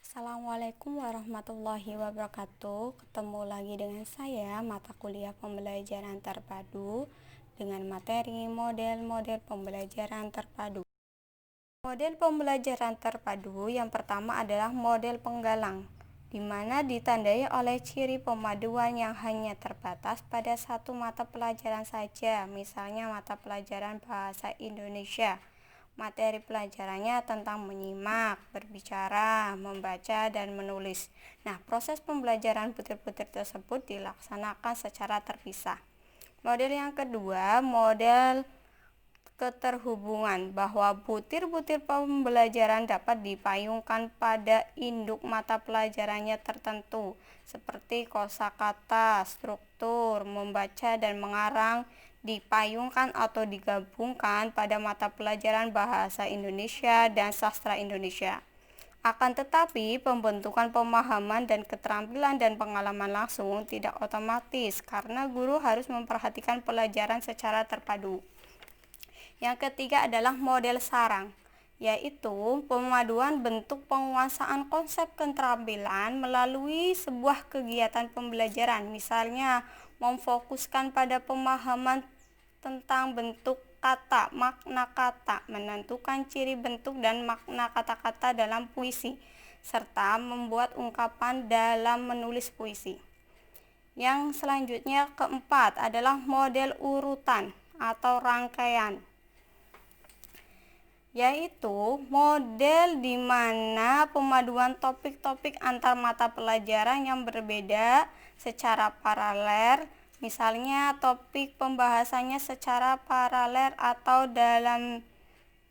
Assalamualaikum warahmatullahi wabarakatuh. Ketemu lagi dengan saya, mata kuliah pembelajaran terpadu dengan materi model-model pembelajaran terpadu. Model pembelajaran terpadu yang pertama adalah model penggalang, di mana ditandai oleh ciri pemaduan yang hanya terbatas pada satu mata pelajaran saja, misalnya mata pelajaran bahasa Indonesia. Materi pelajarannya tentang menyimak, berbicara, membaca, dan menulis. Nah, proses pembelajaran butir-butir tersebut dilaksanakan secara terpisah. Model yang kedua, model keterhubungan, bahwa butir-butir pembelajaran dapat dipayungkan pada induk mata pelajarannya tertentu, seperti kosakata, struktur, membaca, dan mengarang, dipayungkan atau digabungkan pada mata pelajaran bahasa Indonesia dan sastra Indonesia. Akan tetapi, pembentukan pemahaman dan keterampilan dan pengalaman langsung tidak otomatis karena guru harus memperhatikan pelajaran secara terpadu. Yang ketiga adalah model sarang, yaitu pemaduan bentuk penguasaan konsep keterampilan melalui sebuah kegiatan pembelajaran, misalnya memfokuskan pada pemahaman tentang bentuk kata, makna kata, menentukan ciri bentuk dan makna kata-kata dalam puisi, serta membuat ungkapan dalam menulis puisi. Yang selanjutnya keempat adalah model urutan atau rangkaian, yaitu model di mana pemaduan topik-topik antar mata pelajaran yang berbeda secara paralel, misalnya topik pembahasannya secara paralel atau dalam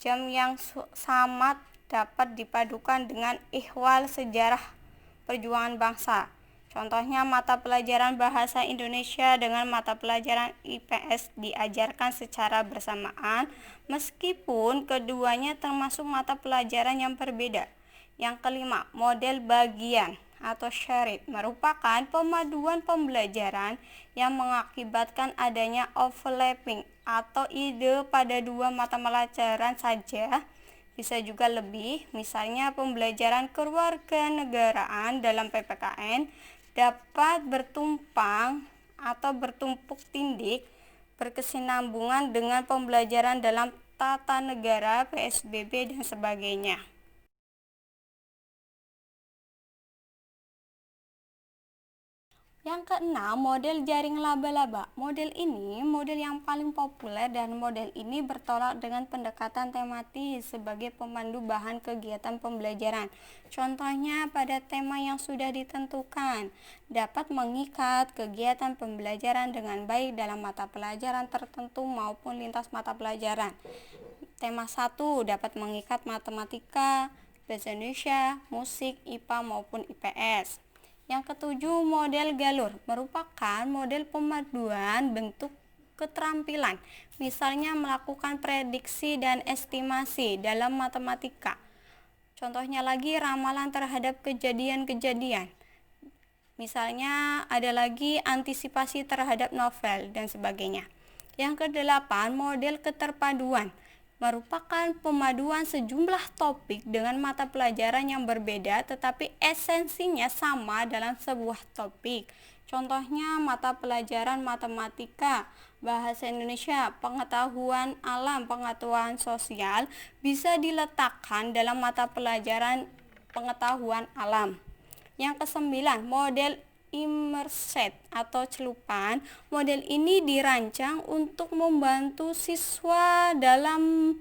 jam yang sama dapat dipadukan dengan ihwal sejarah perjuangan bangsa. Contohnya mata pelajaran bahasa Indonesia dengan mata pelajaran IPS diajarkan secara bersamaan meskipun keduanya termasuk mata pelajaran yang berbeda. Yang kelima, model bagian atau shared merupakan pemaduan pembelajaran yang mengakibatkan adanya overlapping atau ide pada dua mata pelajaran saja, bisa juga lebih, misalnya pembelajaran kewarganegaraan dalam PPKN dapat bertumpang atau bertumpuk tindih berkesinambungan dengan pembelajaran dalam tata negara, PSBB, dan sebagainya. Yang keenam, model jaring laba-laba. Model ini model yang paling populer dan model ini bertolak dengan pendekatan tematis sebagai pemandu bahan kegiatan pembelajaran. Contohnya pada tema yang sudah ditentukan, dapat mengikat kegiatan pembelajaran dengan baik dalam mata pelajaran tertentu maupun lintas mata pelajaran. Tema 1 dapat mengikat matematika, bahasa Indonesia, musik, IPA maupun IPS. Yang ketujuh, model galur merupakan model pemaduan bentuk keterampilan, misalnya melakukan prediksi dan estimasi dalam matematika. Contohnya lagi ramalan terhadap kejadian-kejadian. Misalnya ada lagi antisipasi terhadap novel dan sebagainya. Yang kedelapan, model keterpaduan merupakan pemaduan sejumlah topik dengan mata pelajaran yang berbeda tetapi esensinya sama dalam sebuah topik. Contohnya mata pelajaran matematika, bahasa Indonesia, pengetahuan alam, pengetahuan sosial bisa diletakkan dalam mata pelajaran pengetahuan alam. Yang kesembilan, model immerset atau celupan. Model ini dirancang untuk membantu siswa dalam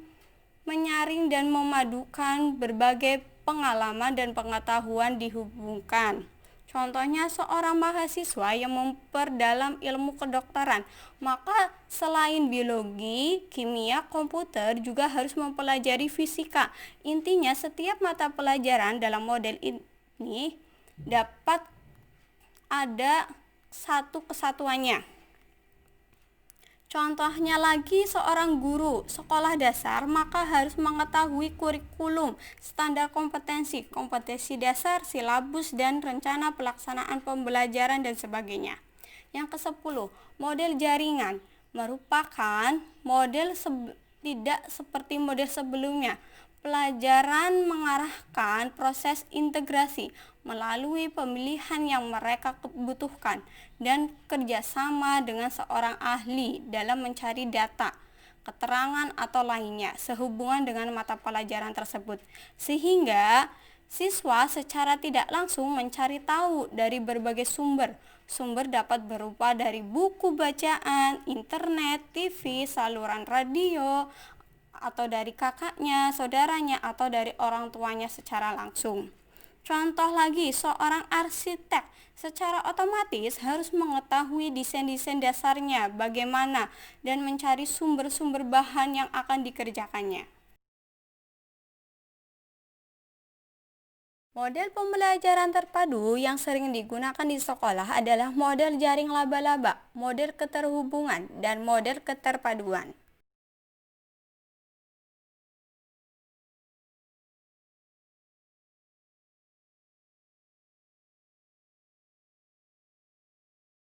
menyaring dan memadukan berbagai pengalaman dan pengetahuan dihubungkan. Contohnya seorang mahasiswa yang memperdalam ilmu kedokteran, maka selain biologi, kimia, komputer juga harus mempelajari fisika. Intinya setiap mata pelajaran dalam model ini dapat ada satu kesatuannya. Contohnya lagi seorang guru sekolah dasar maka harus mengetahui kurikulum, standar kompetensi dasar, silabus, dan rencana pelaksanaan pembelajaran dan sebagainya. Yang ke-10, model jaringan merupakan model Tidak seperti model sebelumnya, pelajaran mengarahkan proses integrasi melalui pemilihan yang mereka butuhkan dan kerjasama dengan seorang ahli dalam mencari data, keterangan atau lainnya sehubungan dengan mata pelajaran tersebut, sehingga siswa secara tidak langsung mencari tahu dari berbagai sumber. Sumber dapat berupa dari buku bacaan, internet, TV, saluran radio, atau dari kakaknya, saudaranya, atau dari orang tuanya secara langsung. Contoh lagi, seorang arsitek secara otomatis harus mengetahui desain-desain dasarnya bagaimana dan mencari sumber-sumber bahan yang akan dikerjakannya. Model pembelajaran terpadu yang sering digunakan di sekolah adalah model jaring laba-laba, model keterhubungan, dan model keterpaduan.